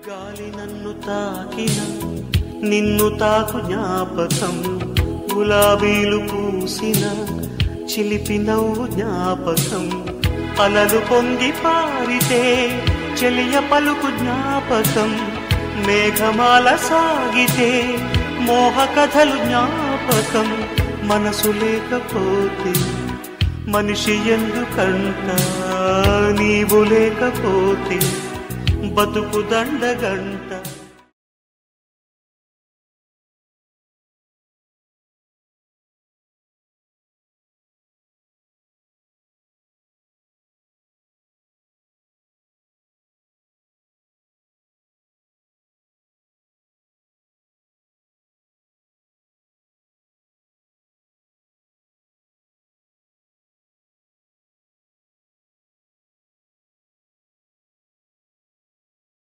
గాలి నన్ను తాకిన నిన్ను తాకు జ్ఞాపకం, గులాబీలు పూసిన చిలిపి నవ్వు జ్ఞాపకం, అలలు పొంగి పారితే చెలియ పలుకు జ్ఞాపకం, మేఘమాల సాగితే మోహ కథలు జ్ఞాపకం. మనసు లేకపోతే మనిషి ఎందుకంట, నీవు లేకపోతే బతుకు దండగంట.